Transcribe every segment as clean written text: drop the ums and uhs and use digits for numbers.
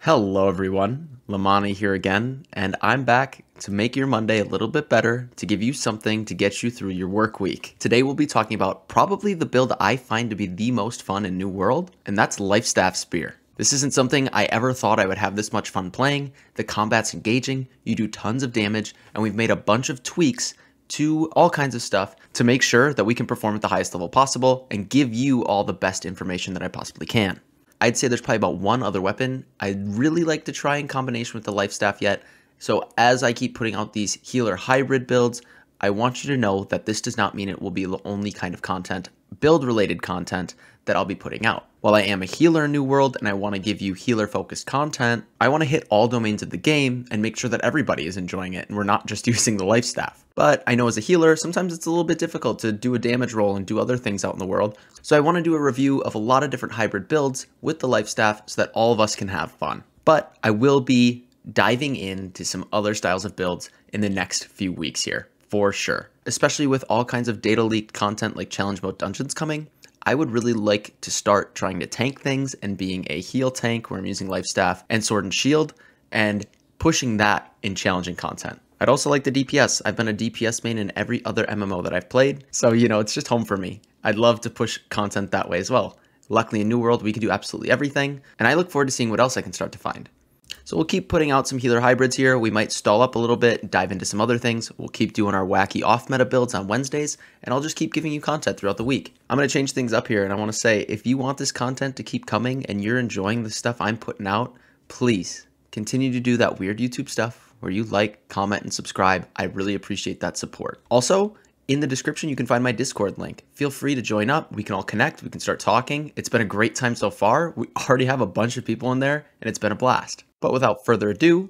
Hello everyone, Lamani here again, and I'm back to make your Monday a little bit better, to give you something to get you through your work week. Today we'll be talking about probably the build I find to be the most fun in New World, and that's Lifestaff Spear. This isn't something I ever thought I would have this much fun playing. The combat's engaging, you do tons of damage, and we've made a bunch of tweaks to all kinds of stuff to make sure that we can perform at the highest level possible and give you all the best information that I possibly can. I'd say there's probably about one other weapon I'd really like to try in combination with the Lifestaff yet. So as I keep putting out these healer hybrid builds, I want you to know that this does not mean it will be the only kind of content, build related content, that I'll be putting out. While I am a healer in New World and I want to give you healer focused content, I want to hit all domains of the game and make sure that everybody is enjoying it and we're not just using the Lifestaff. But I know as a healer, sometimes it's a little bit difficult to do a damage roll and do other things out in the world. So I want to do a review of a lot of different hybrid builds with the Lifestaff so that all of us can have fun. But I will be diving into some other styles of builds in the next few weeks here, for sure. Especially with all kinds of data leaked content like challenge mode dungeons coming, I would really like to start trying to tank things and being a heal tank where I'm using Lifestaff and Sword and Shield and pushing that in challenging content. I'd also like the DPS. I've been a DPS main in every other MMO that I've played, so it's just home for me. I'd love to push content that way as well. Luckily in New World we can do absolutely everything, and I look forward to seeing what else I can start to find. So we'll keep putting out some healer hybrids here. We might stall up a little bit, dive into some other things. We'll keep doing our wacky off-meta builds on Wednesdays, and I'll just keep giving you content throughout the week. I'm going to change things up here, and I want to say, if you want this content to keep coming and you're enjoying the stuff I'm putting out, please continue to do that weird YouTube stuff where you like, comment, and subscribe. I really appreciate that support. Also, in the description, you can find my Discord link. Feel free to join up. We can all connect. We can start talking. It's been a great time so far. We already have a bunch of people in there, and it's been a blast. But without further ado,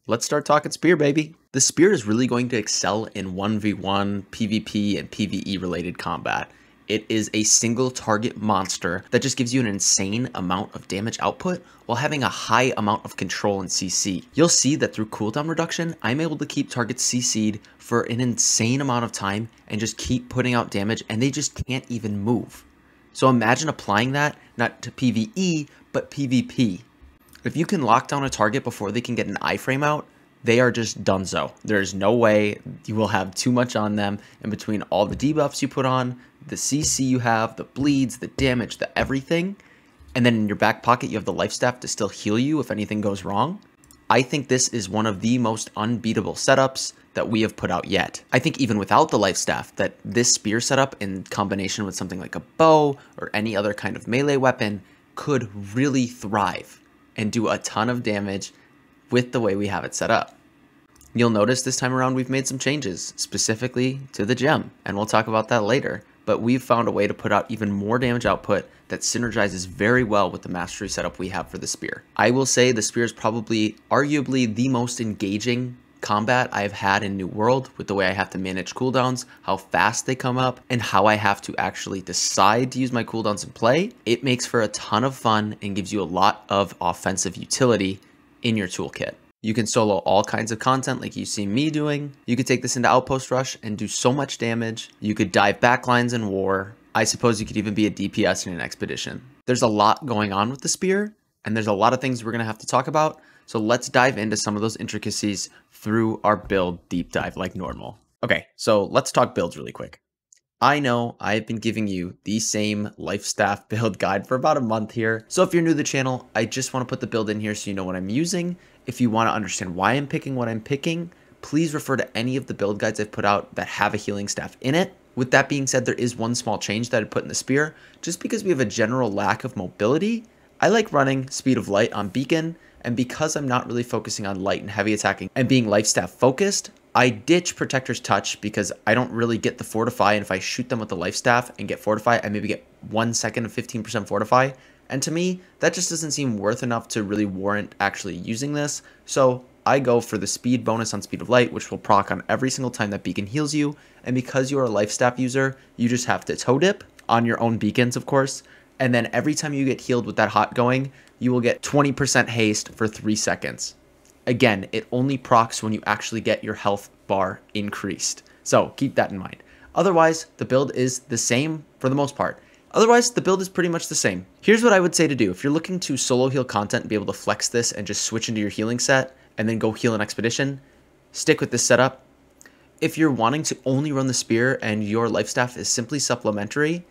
let's start talking Spear, baby. The Spear is really going to excel in 1v1, PvP, and PvE related combat. It is a single target monster that just gives you an insane amount of damage output while having a high amount of control and CC. You'll see that through cooldown reduction, I'm able to keep targets CC'd for an insane amount of time and just keep putting out damage, and they just can't even move. So imagine applying that not to PvE, but PvP. If you can lock down a target before they can get an iframe out, they are just donezo. There's no way you will have too much on them, and between all the debuffs you put on, the CC you have, the bleeds, the damage, the everything, and then in your back pocket you have the Lifestaff to still heal you if anything goes wrong, I think this is one of the most unbeatable setups that we have put out yet. I think even without the Lifestaff, that this spear setup in combination with something like a bow or any other kind of melee weapon could really thrive and do a ton of damage with the way we have it set up. You'll notice this time around we've made some changes, specifically to the gem, and we'll talk about that later, but we've found a way to put out even more damage output that synergizes very well with the mastery setup we have for the spear. I will say the spear is probably arguably the most engaging combat I've had in New World, with the way I have to manage cooldowns, how fast they come up, and how I have to actually decide to use my cooldowns in play. It makes for a ton of fun and gives you a lot of offensive utility in your toolkit. You can solo all kinds of content like you see me doing. You could take this into Outpost Rush and do so much damage. You could dive backlines in war. I suppose you could even be a DPS in an expedition. There's a lot going on with the spear, and there's a lot of things we're gonna have to talk about. So let's dive into some of those intricacies through our build deep dive like normal. Okay, so let's talk builds really quick. I know I've been giving you the same Lifestaff build guide for about a month here. So if you're new to the channel, I just want to put the build in here so you know what I'm using. If you want to understand why I'm picking what I'm picking, please refer to any of the build guides I've put out that have a healing staff in it. With that being said, there is one small change that I'd put in the spear. Just because we have a general lack of mobility, I like running Speed of Light on Beacon, and because I'm not really focusing on light and heavy attacking and being Lifestaff focused, I ditch Protector's Touch because I don't really get the Fortify, and if I shoot them with the Lifestaff and get Fortify, I maybe get 1 second of 15% Fortify. And to me, that just doesn't seem worth enough to really warrant actually using this. So I go for the speed bonus on Speed of Light, which will proc on every single time that beacon heals you. And because you're a Lifestaff user, you just have to toe dip on your own beacons, of course. And then every time you get healed with that hot going, you will get 20% haste for 3 seconds. Again, it only procs when you actually get your health bar increased. So keep that in mind. Otherwise, the build is the same for the most part. Otherwise, the build is pretty much the same. Here's what I would say to do. If you're looking to solo heal content and be able to flex this and just switch into your healing set and then go heal an expedition, stick with this setup. If you're wanting to only run the spear and your life staff is simply supplementary,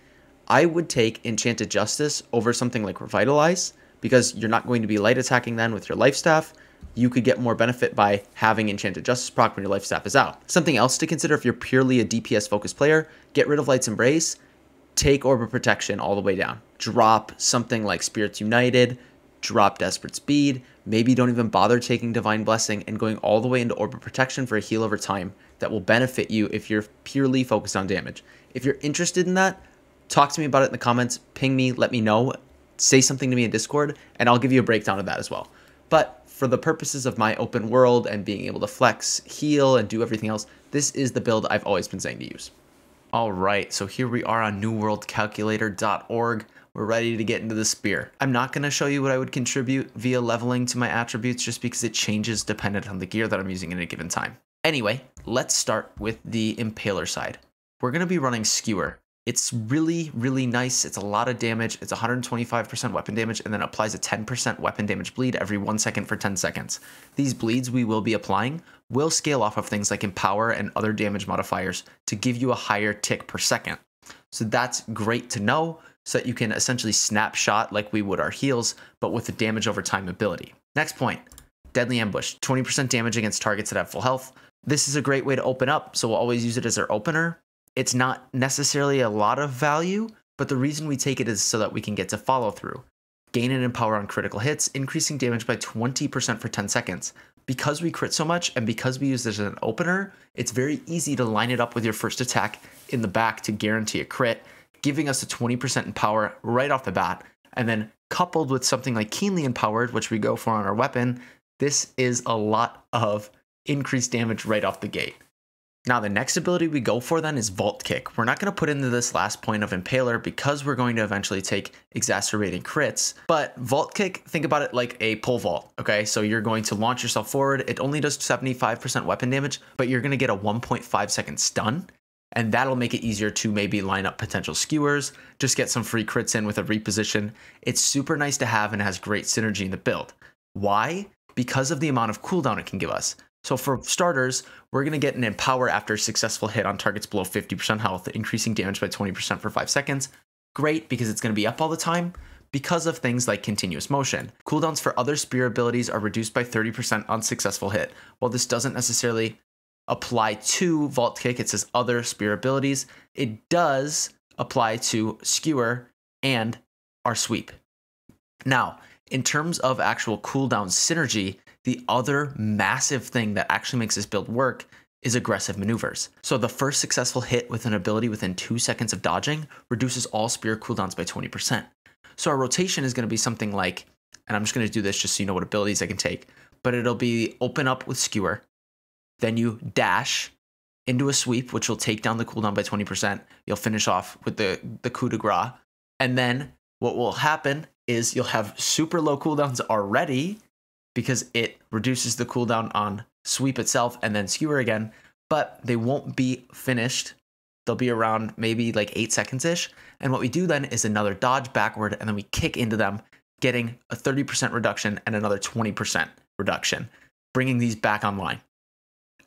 I would take Enchanted Justice over something like Revitalize, because you're not going to be light attacking then with your life staff. You could get more benefit by having Enchanted Justice proc when your life staff is out. Something else to consider if you're purely a DPS focused player, get rid of Light's Embrace, take Orb of Protection all the way down. Drop something like Spirits United, drop Desperate Speed, maybe don't even bother taking Divine Blessing and going all the way into Orb of Protection for a heal over time that will benefit you if you're purely focused on damage. If you're interested in that, talk to me about it in the comments, ping me, let me know, say something to me in Discord, and I'll give you a breakdown of that as well. But for the purposes of my open world and being able to flex, heal, and do everything else, this is the build I've always been saying to use. All right, so here we are on newworldcalculator.org. We're ready to get into the spear. I'm not going to show you what I would contribute via leveling to my attributes just because it changes dependent on the gear that I'm using at a given time. Anyway, let's start with the Impaler side. We're going to be running Skewer. It's really, really nice. It's a lot of damage. It's 125% weapon damage and then applies a 10% weapon damage bleed every 1 second for 10 seconds. These bleeds we will be applying will scale off of things like Empower and other damage modifiers to give you a higher tick per second. So that's great to know so that you can essentially snapshot like we would our heals, but with the damage over time ability. Next point, Deadly Ambush, 20% damage against targets that have full health. This is a great way to open up, so we'll always use it as our opener. It's not necessarily a lot of value, but the reason we take it is so that we can get to follow through. Gain and Empower on critical hits, increasing damage by 20% for 10 seconds. Because we crit so much and because we use this as an opener, it's very easy to line it up with your first attack in the back to guarantee a crit, giving us a 20% Empower right off the bat. And then coupled with something like Keenly Empowered, which we go for on our weapon, this is a lot of increased damage right off the gate. Now, the next ability we go for then is Vault Kick. We're not going to put into this last point of Impaler because we're going to eventually take Exacerbating Crits. But Vault Kick, think about it like a pole vault, okay? So you're going to launch yourself forward. It only does 75% weapon damage, but you're going to get a 1.5 second stun. And that'll make it easier to maybe line up potential skewers, just get some free crits in with a reposition. It's super nice to have and has great synergy in the build. Why? Because of the amount of cooldown it can give us. So for starters, we're going to get an Empower after a successful hit on targets below 50% health, increasing damage by 20% for 5 seconds. Great, because it's going to be up all the time because of things like continuous motion. Cooldowns for other spear abilities are reduced by 30% on successful hit. While this doesn't necessarily apply to Vault Kick, it says other spear abilities, it does apply to Skewer and our Sweep. Now, in terms of actual cooldown synergy, the other massive thing that actually makes this build work is aggressive maneuvers. So the first successful hit with an ability within 2 seconds of dodging reduces all spear cooldowns by 20%. So our rotation is going to be something like, and I'm just going to do this just so you know what abilities I can take, but it'll be open up with Skewer, then you dash into a sweep, which will take down the cooldown by 20%. You'll finish off with the coup de grace. And then what will happen is you'll have super low cooldowns already because it reduces the cooldown on sweep itself and then Skewer again, but they won't be finished. They'll be around maybe like 8 seconds-ish. And what we do then is another dodge backward, and then we kick into them, getting a 30% reduction and another 20% reduction, bringing these back online.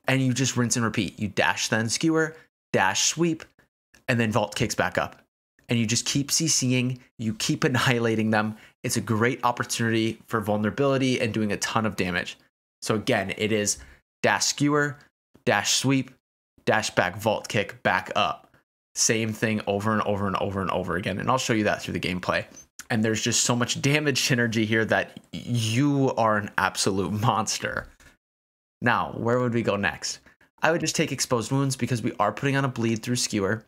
And you just rinse and repeat. You dash, then Skewer, dash, sweep, and then Vault Kicks back up. And you just keep CCing, you keep annihilating them. It's a great opportunity for vulnerability and doing a ton of damage. So again, it is dash Skewer, dash sweep, dash back Vault Kick, back up. Same thing over and over and over and over again. And I'll show you that through the gameplay. And there's just so much damage synergy here that you are an absolute monster. Now, where would we go next? I would just take Exposed Wounds because we are putting on a bleed through Skewer.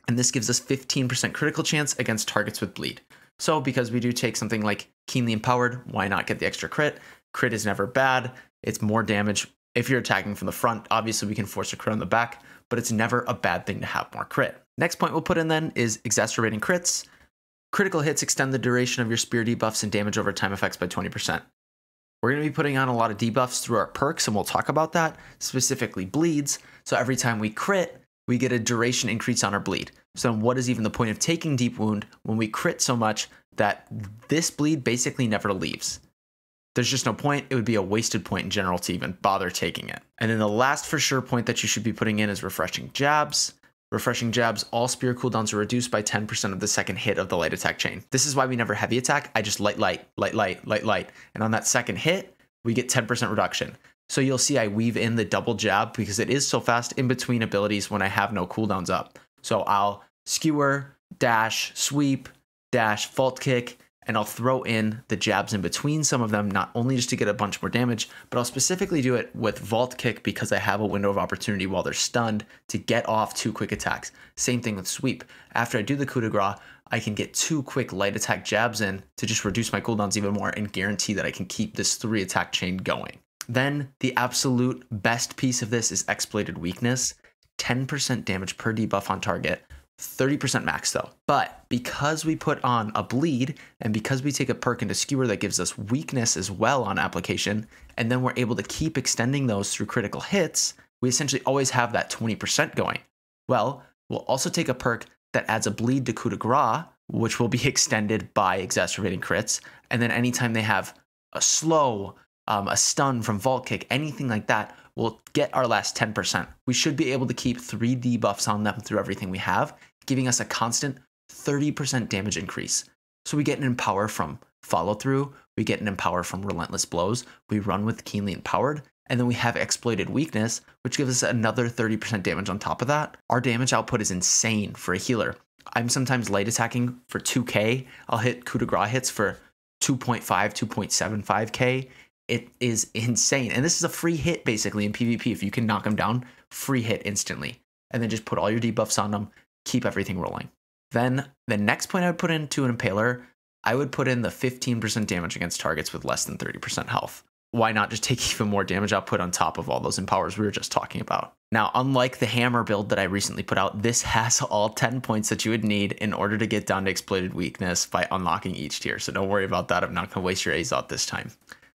And this gives us 15% critical chance against targets with bleed. So because we do take something like Keenly Empowered, why not get the extra crit? Crit is never bad. It's more damage. If you're attacking from the front, obviously we can force a crit on the back, but it's never a bad thing to have more crit. Next point we'll put in then is Exacerbating Crits. Critical hits extend the duration of your spear debuffs and damage over time effects by 20%. We're going to be putting on a lot of debuffs through our perks, and we'll talk about that, specifically bleeds. So every time we crit, we get a duration increase on our bleed. So then what is even the point of taking deep wound when we crit so much that this bleed basically never leaves? There's just no point. It would be a wasted point in general to even bother taking it. And then the last for sure point that you should be putting in is refreshing jabs. Refreshing jabs, all spear cooldowns are reduced by 10% of the second hit of the light attack chain. This is why we never heavy attack. I just light. And on that second hit, we get 10% reduction. So you'll see I weave in the double jab because it is so fast in between abilities when I have no cooldowns up. So I'll skewer, dash, sweep, dash, vault kick, and I'll throw in the jabs in between some of them, not only just to get a bunch more damage, but I'll specifically do it with vault kick because I have a window of opportunity while they're stunned to get off 2 quick attacks. Same thing with sweep. After I do the coup de grace, I can get 2 quick light attack jabs in to just reduce my cooldowns even more and guarantee that I can keep this 3 attack chain going. Then the absolute best piece of this is exploited weakness, 10% damage per debuff on target, 30% max though. But because we put on a bleed and because we take a perk into skewer that gives us weakness as well on application, and then we're able to keep extending those through critical hits, we essentially always have that 20% going. Well, we'll also take a perk that adds a bleed to coup de grace, which will be extended by exacerbating crits. And then anytime they have a slow, a stun from vault kick, anything like that, we'll get our last 10%. We should be able to keep 3 debuffs on them through everything we have, giving us a constant 30% damage increase. So we get an empower from follow through, we get an empower from relentless blows, we run with keenly empowered, and then we have exploited weakness, which gives us another 30% damage on top of that. Our damage output is insane for a healer. I'm sometimes light attacking for 2k. I'll hit coup de grace hits for 2.5, 2.75k. It is insane. And this is a free hit basically in PvP. If you can knock them down, free hit instantly. And then just put all your debuffs on them, keep everything rolling. Then the next point I would put into an impaler, I would put in the 15% damage against targets with less than 30% health. Why not just take even more damage output on top of all those empowers we were just talking about? Now, unlike the hammer build that I recently put out, this has all 10 points that you would need in order to get down to exploited weakness by unlocking each tier. So don't worry about that. I'm not going to waste your A's out this time.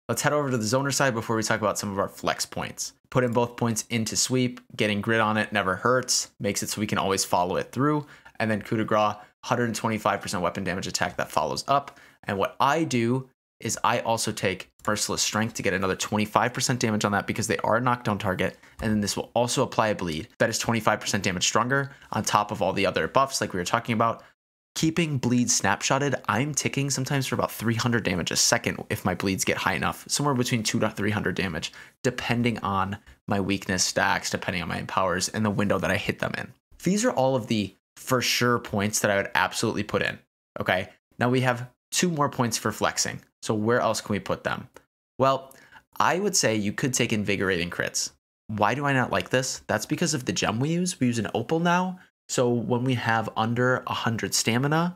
Let's head over to the zoner side before we talk about some of our flex points. Put in both points into sweep, getting grit on it never hurts, makes it so we can always follow it through. And then coup de grace, 125% weapon damage attack that follows up. And what I do is I also take Merciless Strength to get another 25% damage on that because they are a knockdown target. And then this will also apply a bleed. That is 25% damage stronger on top of all the other buffs like we were talking about. Keeping bleed snapshotted, I'm ticking sometimes for about 300 damage a second if my bleeds get high enough, somewhere between 200 to 300 damage, depending on my weakness stacks, depending on my empowers, and the window that I hit them in. These are all of the for sure points that I would absolutely put in, okay? Now we have 2 more points for flexing, so where else can we put them? Well, I would say you could take invigorating crits. Why do I not like this? That's because of the gem we use. We use an opal now. So when we have under 100 stamina,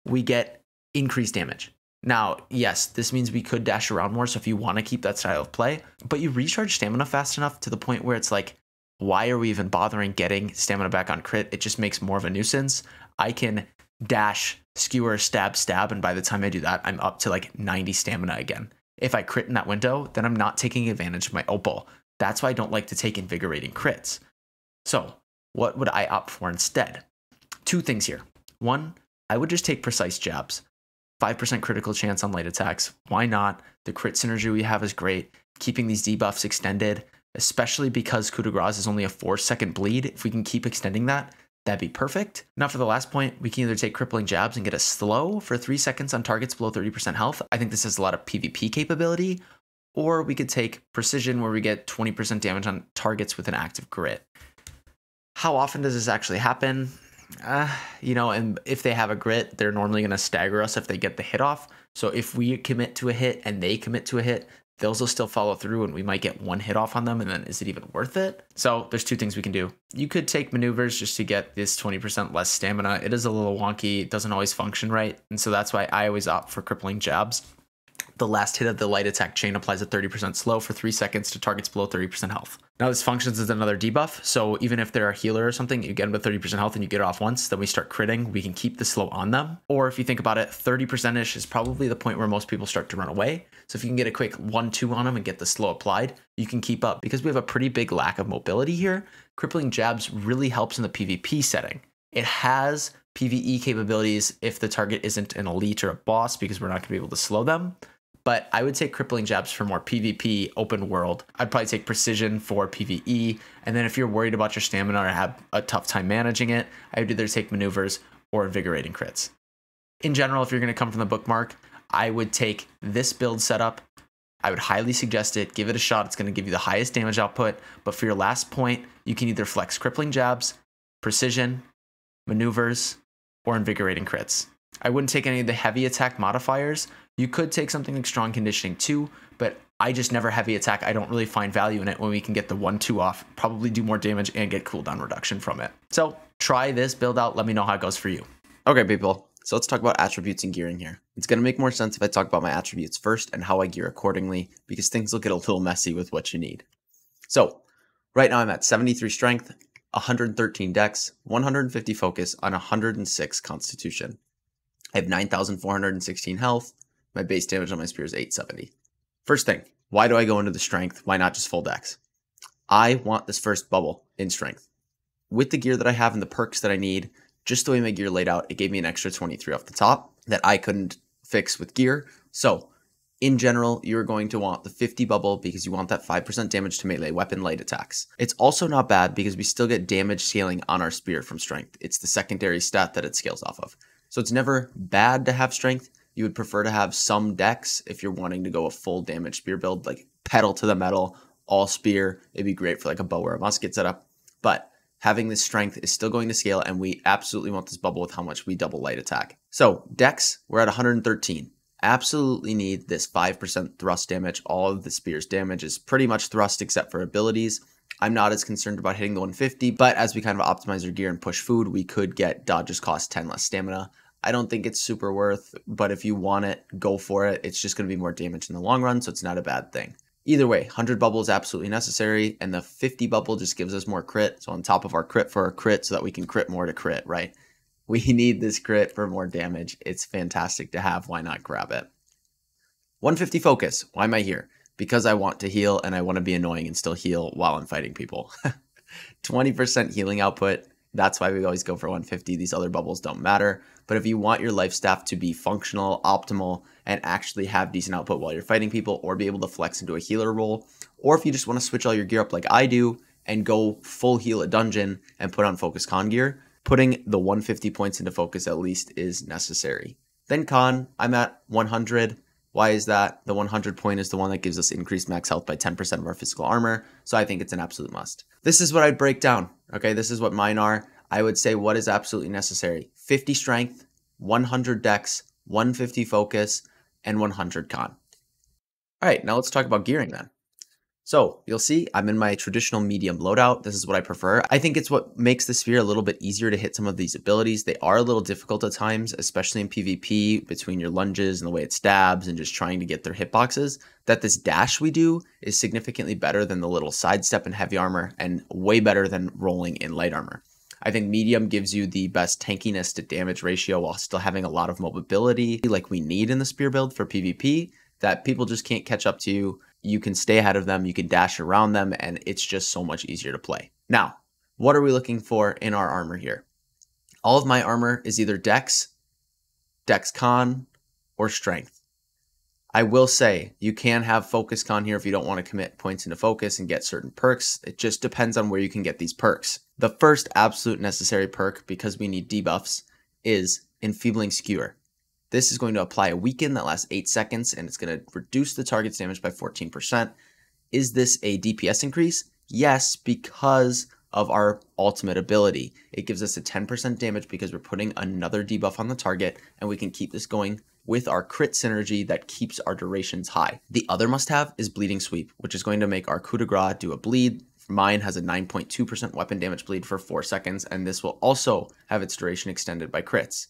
we get increased damage. Now, yes, this means we could dash around more, so if you want to keep that style of play, but you recharge stamina fast enough to the point where it's like, why are we even bothering getting stamina back on crit? It just makes more of a nuisance. I can dash, skewer, stab, and by the time I do that, I'm up to like 90 stamina again. If I crit in that window, then I'm not taking advantage of my opal. That's why I don't like to take invigorating crits. So what would I opt for instead? 2 things here. 1, I would just take precise jabs. 5% critical chance on light attacks. Why not? The crit synergy we have is great. Keeping these debuffs extended, especially because coup de grace is only a 4-second bleed. If we can keep extending that, that'd be perfect. Now for the last point, we can either take crippling jabs and get a slow for 3 seconds on targets below 30% health. I think this has a lot of PvP capability. Or we could take precision where we get 20% damage on targets with an active grit. How often does this actually happen? And if they have a grit, they're normally going to stagger us if they get the hit off. So if we commit to a hit and they commit to a hit, those will still follow through and we might get 1 hit off on them. And then is it even worth it? So there's 2 things we can do. You could take maneuvers just to get this 20% less stamina. It is a little wonky. It doesn't always function right. And so that's why I always opt for crippling jabs. The last hit of the light attack chain applies a 30% slow for 3 seconds to targets below 30% health. Now this functions as another debuff, so even if they're a healer or something, you get them to 30% health and you get it off once, then we start critting, we can keep the slow on them. Or if you think about it, 30%-ish is probably the point where most people start to run away. So if you can get a quick 1-2 on them and get the slow applied, you can keep up. Because we have a pretty big lack of mobility here, crippling jabs really helps in the PvP setting. It has PvE capabilities if the target isn't an elite or a boss, because we're not gonna be able to slow them. But I would take crippling jabs for more PvP open world. I'd probably take precision for PvE. And then if you're worried about your stamina or have a tough time managing it, I would either take maneuvers or invigorating crits. In general, if you're gonna come from the bookmark, I would take this build setup. I would highly suggest it, give it a shot. It's gonna give you the highest damage output. But for your last point, you can either flex crippling jabs, precision, maneuvers, or invigorating crits. I wouldn't take any of the heavy attack modifiers. You could take something like strong conditioning too, but I just never heavy attack. I don't really find value in it when we can get the 1-2 off, probably do more damage and get cooldown reduction from it. So try this build out. Let me know how it goes for you. Okay, people. So let's talk about attributes and gearing here. It's going to make more sense if I talk about my attributes first and how I gear accordingly, because things will get a little messy with what you need. So right now I'm at 73 strength, 113 dex, 150 focus on 106 constitution. I have 9,416 health. My base damage on my spear is 870. First thing, why do I go into the strength? Why not just full dex? I want this first bubble in strength. With the gear that I have and the perks that I need, just the way my gear laid out, it gave me an extra 23 off the top that I couldn't fix with gear. So in general, you're going to want the 50 bubble because you want that 5% damage to melee weapon light attacks. It's also not bad because we still get damage scaling on our spear from strength. It's the secondary stat that it scales off of. So it's never bad to have strength. You would prefer to have some dex if you're wanting to go a full damage spear build, like pedal to the metal, all spear. It'd be great for like a bow or a musket setup. But having this strength is still going to scale, and we absolutely want this bubble with how much we double light attack. So dex, we're at 113. Absolutely need this 5% thrust damage. All of the spear's damage is pretty much thrust except for abilities. I'm not as concerned about hitting the 150, but as we kind of optimize our gear and push food, we could get dodges cost 10 less stamina. I don't think it's super worth, but if you want it, go for it. It's just going to be more damage in the long run, so it's not a bad thing. Either way, 100 bubble is absolutely necessary, and the 50 bubble just gives us more crit. So on top of our crit for our crit, so that we can crit more to crit, right? We need this crit for more damage. It's fantastic to have. Why not grab it? 150 focus. Why am I here? Because I want to heal, and I want to be annoying and still heal while I'm fighting people. 20% healing output. That's why we always go for 150. These other bubbles don't matter. But if you want your life staff to be functional, optimal, and actually have decent output while you're fighting people, or be able to flex into a healer role, or if you just want to switch all your gear up like I do and go full heal a dungeon and put on focus con gear, putting the 150 points into focus at least is necessary. Then con, I'm at 100. Why is that? The 100 point is the one that gives us increased max health by 10% of our physical armor, so I think it's an absolute must. This is what I'd break down, okay? This is what mine are. I would say what is absolutely necessary. 50 strength, 100 dex, 150 focus, and 100 con. All right, now let's talk about gearing then. So you'll see I'm in my traditional medium loadout. This is what I prefer. I think it's what makes the spear a little bit easier to hit some of these abilities. They are a little difficult at times, especially in PvP, between your lunges and the way it stabs and just trying to get their hitboxes. That this dash we do is significantly better than the little sidestep in heavy armor, and way better than rolling in light armor. I think medium gives you the best tankiness to damage ratio while still having a lot of mobility like we need in the spear build for PvP, that people just can't catch up to you. You can stay ahead of them, you can dash around them, and it's just so much easier to play. Now, what are we looking for in our armor here? All of my armor is either dex, dex con, or strength. I will say you can have focus con here if you don't want to commit points into focus and get certain perks. It just depends on where you can get these perks. The first absolute necessary perk, because we need debuffs, is Enfeebling Skewer. This is going to apply a weaken that lasts 8 seconds, and it's going to reduce the target's damage by 14%. Is this a DPS increase? Yes, because of our ultimate ability. It gives us a 10% damage because we're putting another debuff on the target, and we can keep this going with our crit synergy that keeps our durations high. The other must-have is Bleeding Sweep, which is going to make our coup de grace do a bleed. Mine has a 9.2% weapon damage bleed for 4 seconds, and this will also have its duration extended by crits.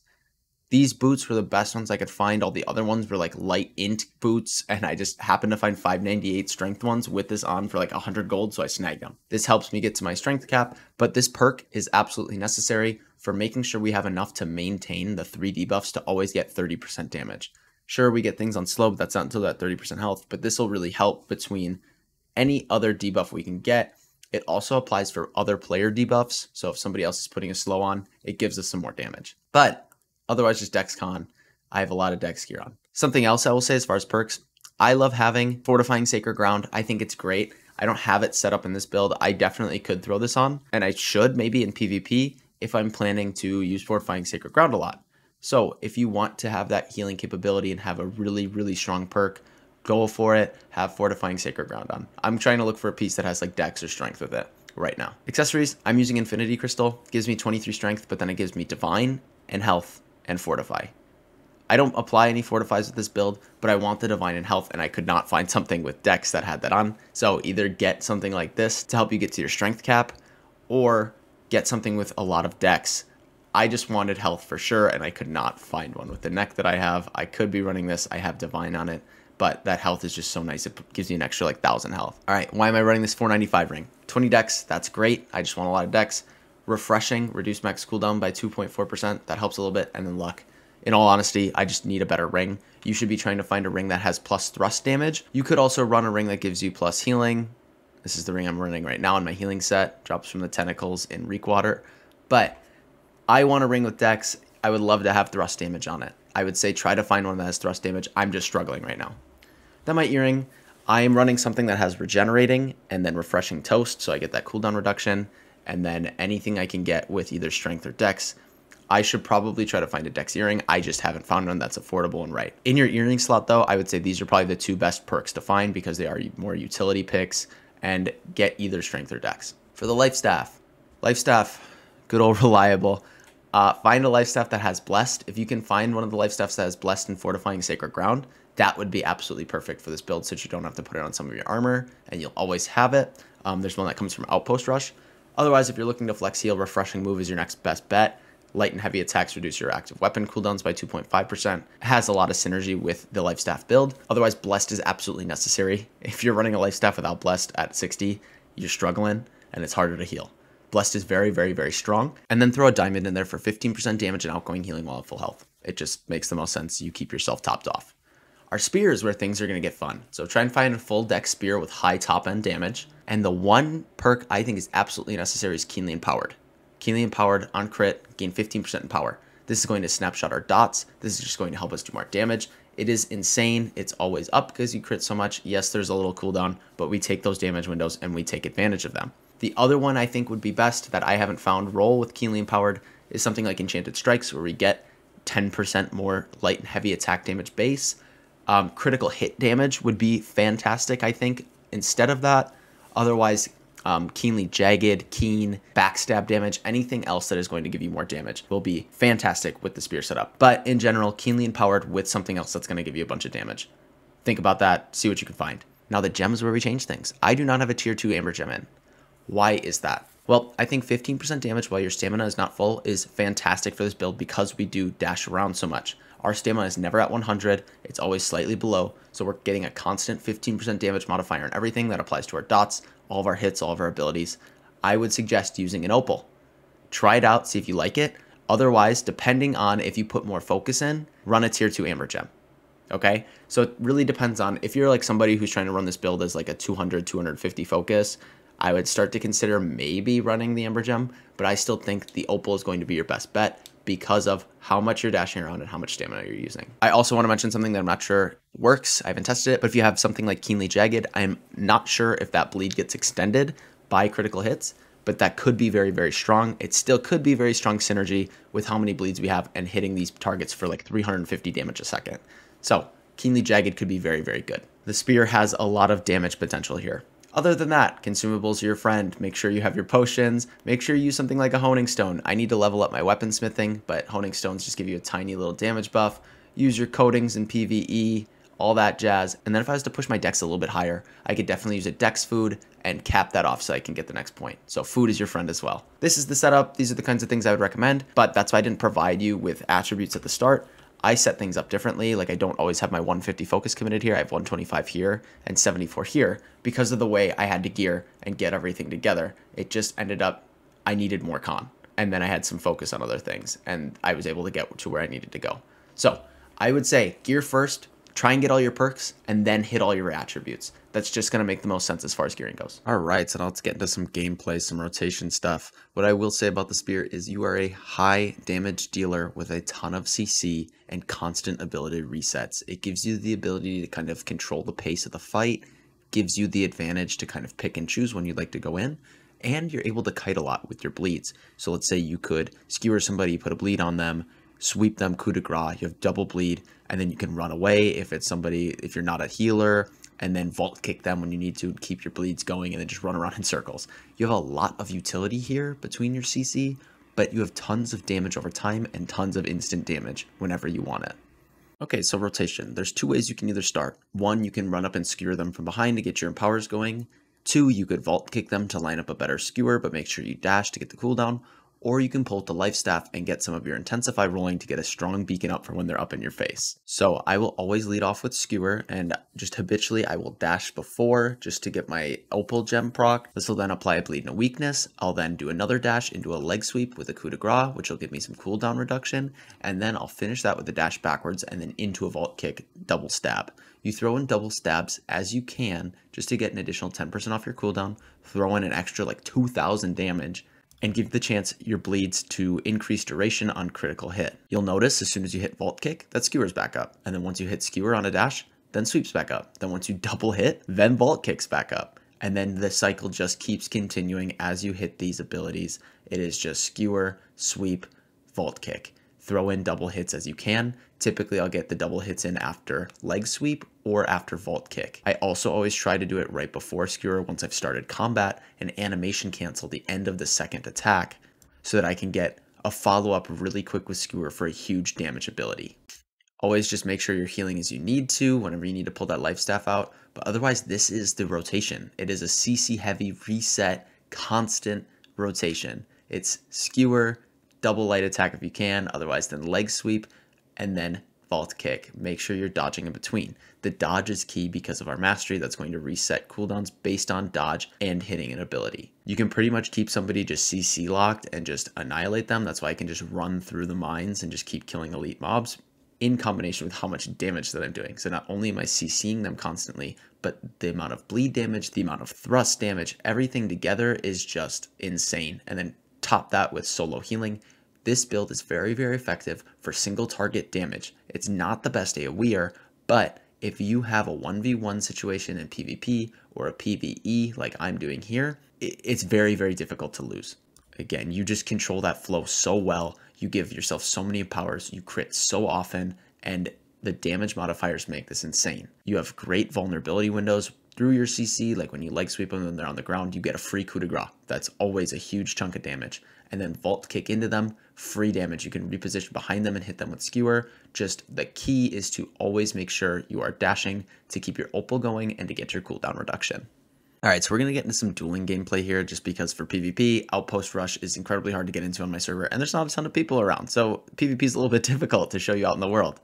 These boots were the best ones I could find. All the other ones were like light int boots, and I just happened to find 598 strength ones with this on for like 100 gold, so I snagged them. This helps me get to my strength cap, but this perk is absolutely necessary for making sure we have enough to maintain the 3 debuffs to always get 30% damage. Sure, we get things on slow, but that's not until that 30% health, but this will really help between any other debuff we can get. It also applies for other player debuffs, so if somebody else is putting a slow on, it gives us some more damage. But otherwise, just Dex Con. I have a lot of Dex gear on. Something else I will say as far as perks, I love having Fortifying Sacred Ground. I think it's great. I don't have it set up in this build. I definitely could throw this on, and I should maybe in PvP if I'm planning to use Fortifying Sacred Ground a lot. So if you want to have that healing capability and have a really, really strong perk, go for it. Have Fortifying Sacred Ground on. I'm trying to look for a piece that has like Dex or Strength with it right now. Accessories, I'm using Infinity Crystal. Gives me 23 Strength, but then it gives me Divine and Health and Fortify. I don't apply any fortifies with this build, but I want the Divine and Health, and I could not find something with Dex that had that on. So either get something like this to help you get to your strength cap, or get something with a lot of Dex. I just wanted health for sure, and I could not find one with the neck that I have. I could be running this. I have Divine on it, but that health is just so nice. It gives you an extra like 1,000 health. All right, why am I running this 495 ring? 20 Dex, that's great. I just want a lot of Dex. Refreshing, reduce max cooldown by 2.4%. That helps a little bit. And then luck. In all honesty, I just need a better ring. You should be trying to find a ring that has plus thrust damage. You could also run a ring that gives you plus healing. This is the ring I'm running right now in my healing set. Drops from the tentacles in Reek Water. But I want a ring with Dex. I would love to have thrust damage on it. I would say try to find one that has thrust damage. I'm just struggling right now. Then my earring. I am running something that has regenerating and then refreshing toast, so I get that cooldown reduction. And then anything I can get with either strength or Dex. I should probably try to find a Dex earring. I just haven't found one that's affordable and right. In your earring slot, though, I would say these are probably the 2 best perks to find because they are more utility picks and get either strength or Dex. For the life staff, good old reliable. Find a life staff that has blessed. If you can find one of the life staffs that has blessed and Fortifying Sacred Ground, that would be absolutely perfect for this build, so you don't have to put it on some of your armor and you'll always have it. There's one that comes from Outpost Rush. Otherwise, if you're looking to flex heal, refreshing move is your next best bet. Light and heavy attacks reduce your active weapon cooldowns by 2.5%. Has a lot of synergy with the life staff build. Otherwise, blessed is absolutely necessary. If you're running a life staff without blessed at 60, you're struggling and it's harder to heal. Blessed is very, very, very strong. And then throw a diamond in there for 15% damage and outgoing healing while at full health. It just makes the most sense. You keep yourself topped off. Our spear is where things are going to get fun. So try and find a full deck spear with high top end damage. And the one perk I think is absolutely necessary is Keenly Empowered. Keenly Empowered on crit, gain 15% in power. This is going to snapshot our dots. This is just going to help us do more damage. It is insane. It's always up because you crit so much. Yes, there's a little cooldown, but we take those damage windows and we take advantage of them. The other one I think would be best that I haven't found roll with Keenly Empowered is something like Enchanted Strikes, where we get 10% more light and heavy attack damage base. Critical hit damage would be fantastic, I think, instead of that. Otherwise, Keenly Jagged, Keen, Backstab damage, anything else that is going to give you more damage will be fantastic with the spear setup. But in general, Keenly Empowered with something else that's going to give you a bunch of damage. Think about that, see what you can find. Now the gems where we change things. I do not have a tier 2 Amber Gem in. Why is that? Well, I think 15% damage while your stamina is not full is fantastic for this build because we do dash around so much. Our stamina is never at 100, it's always slightly below, so we're getting a constant 15% damage modifier on everything that applies to our dots, all of our hits, all of our abilities. I would suggest using an opal. Try it out, see if you like it. Otherwise, depending on if you put more focus in, run a tier 2 Amber Gem. Okay, so it really depends on if you're like somebody who's trying to run this build as like a 200, 250 focus, I would start to consider maybe running the Amber Gem, but I still think the opal is going to be your best bet because of how much you're dashing around and how much stamina you're using. I also want to mention something that I'm not sure works. I haven't tested it, but if you have something like Keenly Jagged, I'm not sure if that bleed gets extended by critical hits, but that could be very, very strong. It still could be very strong synergy with how many bleeds we have and hitting these targets for like 350 damage a second. So Keenly Jagged could be very, very good. The spear has a lot of damage potential here. Other than that, consumables are your friend. Make sure you have your potions. Make sure you use something like a honing stone. I need to level up my weaponsmithing, but honing stones just give you a tiny little damage buff. Use your coatings in PvE. all that jazz. And then if I was to push my dex a little bit higher, I could definitely use a dex food and cap that off so I can get the next point. So food is your friend as well. This is the setup. These are the kinds of things I would recommend, but that's why I didn't provide you with attributes at the start. I set things up differently. Like I don't always have my 150 focus committed here. I have 125 here and 74 here because of the way I had to gear and get everything together. It just ended up, I needed more con. And then I had some focus on other things and I was able to get to where I needed to go. So I would say gear first, try and get all your perks, and then hit all your attributes. That's just going to make the most sense as far as gearing goes. All right, so now let's get into some gameplay, some rotation stuff. What I will say about the spear is you are a high damage dealer with a ton of CC and constant ability resets. It gives you the ability to kind of control the pace of the fight, gives you the advantage to kind of pick and choose when you'd like to go in, and you're able to kite a lot with your bleeds. So let's say you could skewer somebody, put a bleed on them, sweep them coup de grace, you have double bleed, and then you can run away if it's somebody, if you're not a healer, and then vault kick them when you need to keep your bleeds going and then just run around in circles. You have a lot of utility here between your CC, but you have tons of damage over time and tons of instant damage whenever you want it. Okay, so rotation. There's two ways you can either start. One, you can run up and skewer them from behind to get your empowers going. Two, you could vault kick them to line up a better skewer, but make sure you dash to get the cooldown. Or you can pull out the life staff and get some of your intensify rolling to get a strong beacon up for when they're up in your face. So I will always lead off with skewer, and just habitually I will dash before just to get my opal gem proc. This will then apply a bleed and a weakness. I'll then do another dash into a leg sweep with a coup de grace, which will give me some cooldown reduction, and then I'll finish that with a dash backwards and then into a vault kick double stab. You throw in double stabs as you can just to get an additional 10% off your cooldown, throw in an extra like 2,000 damage, and give the chance your bleeds to increase duration on critical hit. You'll notice as soon as you hit vault kick, that skewers back up. And then once you hit skewer on a dash, then sweeps back up. Then once you double hit, then vault kicks back up. And then the cycle just keeps continuing as you hit these abilities. It is just skewer, sweep, vault kick. Throw in double hits as you can. Typically, I'll get the double hits in after leg sweep or after vault kick. I also always try to do it right before skewer once I've started combat and animation cancel the end of the second attack so that I can get a follow-up really quick with skewer for a huge damage ability. Always just make sure you're healing as you need to whenever you need to pull that life staff out, but otherwise this is the rotation. It is a CC heavy reset, constant rotation. It's skewer, double light attack if you can, otherwise then leg sweep, and then vault kick. Make sure you're dodging in between. The dodge is key because of our mastery that's going to reset cooldowns based on dodge and hitting an ability. You can pretty much keep somebody just CC locked and just annihilate them. That's why I can just run through the mines and just keep killing elite mobs in combination with how much damage that I'm doing. So not only am I CCing them constantly, but the amount of bleed damage, the amount of thrust damage, everything together is just insane. And then top that with solo healing. This build is very, very effective for single target damage. It's not the best AoEer, but if you have a 1v1 situation in PvP or a PvE like I'm doing here, it's very, very difficult to lose. Again, you just control that flow so well. You give yourself so many powers, you crit so often, and the damage modifiers make this insane. You have great vulnerability windows through your CC, like when you leg sweep them and they're on the ground, you get a free coup de grace. That's always a huge chunk of damage. And then vault kick into them, free damage. You can reposition behind them and hit them with skewer. Just the key is to always make sure you are dashing to keep your opal going and to get your cooldown reduction. All right, so we're going to get into some dueling gameplay here just because for PvP, Outpost Rush is incredibly hard to get into on my server and there's not a ton of people around. So PvP is a little bit difficult to show you out in the world.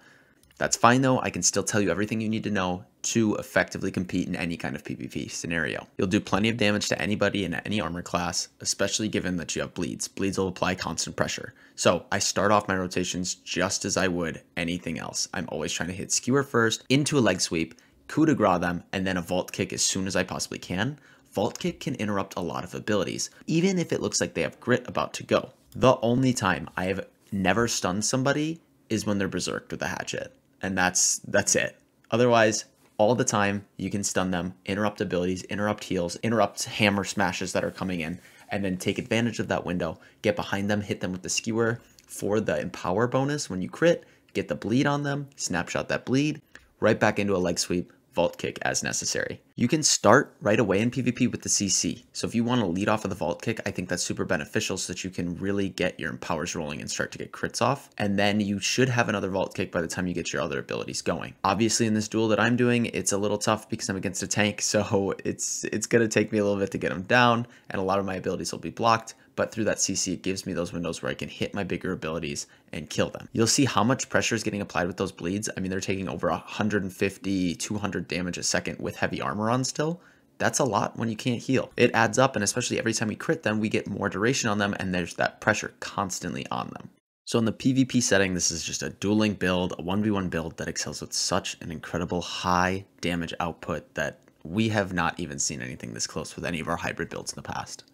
That's fine though, I can still tell you everything you need to know to effectively compete in any kind of PvP scenario. You'll do plenty of damage to anybody in any armor class, especially given that you have bleeds. Bleeds will apply constant pressure. So I start off my rotations just as I would anything else. I'm always trying to hit skewer first, into a leg sweep, coup de grace them, and then a vault kick as soon as I possibly can. Vault kick can interrupt a lot of abilities, even if it looks like they have grit about to go. The only time I have never stunned somebody is when they're berserked with a hatchet. And that's it. Otherwise, all the time, you can stun them, interrupt abilities, interrupt heals, interrupt hammer smashes that are coming in, and then take advantage of that window, get behind them, hit them with the skewer for the empower bonus when you crit, get the bleed on them, snapshot that bleed, right back into a leg sweep, vault kick as necessary. You can start right away in PvP with the CC. So if you want to lead off with a vault kick, I think that's super beneficial so that you can really get your empowers rolling and start to get crits off. And then you should have another vault kick by the time you get your other abilities going. Obviously in this duel that I'm doing, it's a little tough because I'm against a tank. So it's going to take me a little bit to get him down and a lot of my abilities will be blocked. But through that CC, it gives me those windows where I can hit my bigger abilities and kill them. You'll see how much pressure is getting applied with those bleeds. I mean, they're taking over 150, 200 damage a second with heavy armor on still. That's a lot when you can't heal. It adds up, and especially every time we crit them, we get more duration on them, and there's that pressure constantly on them. So in the PvP setting, this is just a dueling build, a 1v1 build that excels with such an incredible high damage output that we have not even seen anything this close with any of our hybrid builds in the past.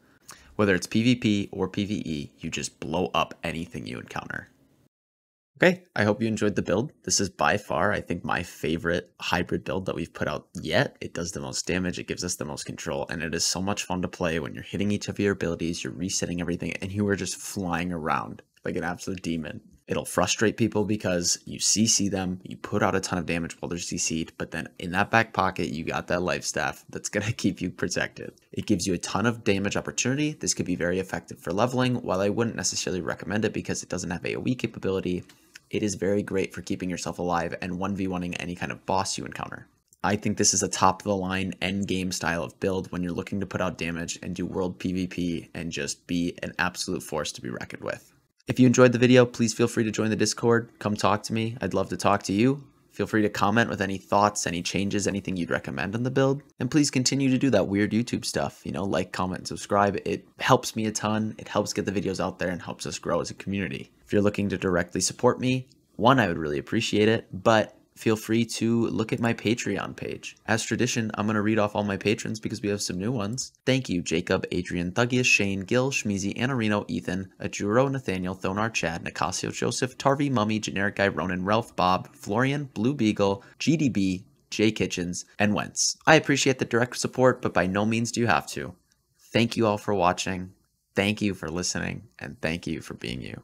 Whether it's PvP or PvE, you just blow up anything you encounter. Okay, I hope you enjoyed the build. This is by far, I think, my favorite hybrid build that we've put out yet. It does the most damage, it gives us the most control, and it is so much fun to play when you're hitting each of your abilities, you're resetting everything, and you are just flying around like an absolute demon. It'll frustrate people because you CC them, you put out a ton of damage while they're CC'd, but then in that back pocket, you got that life staff that's going to keep you protected. It gives you a ton of damage opportunity. This could be very effective for leveling. While I wouldn't necessarily recommend it because it doesn't have AoE capability, it is very great for keeping yourself alive and 1v1ing any kind of boss you encounter. I think this is a top-of-the-line endgame style of build when you're looking to put out damage and do world PvP and just be an absolute force to be reckoned with. If you enjoyed the video, please feel free to join the Discord. Come talk to me. I'd love to talk to you. Feel free to comment with any thoughts, any changes, anything you'd recommend on the build. And please continue to do that weird YouTube stuff. You know, like, comment, and subscribe. It helps me a ton. It helps get the videos out there and helps us grow as a community. If you're looking to directly support me, one, I would really appreciate it, but feel free to look at my Patreon page. As tradition, I'm going to read off all my patrons because we have some new ones. Thank you, Jacob, Adrian, Thuggius, Shane, Gil, Schmeezy, Anarino, Ethan, Ajuro, Nathaniel, Thonar, Chad, Nicasio, Joseph, Tarvi, Mummy, Generic Guy, Ronan, Ralph, Bob, Florian, Blue Beagle, GDB, Jay Kitchens, and Wentz. I appreciate the direct support, but by no means do you have to. Thank you all for watching. Thank you for listening, and thank you for being you.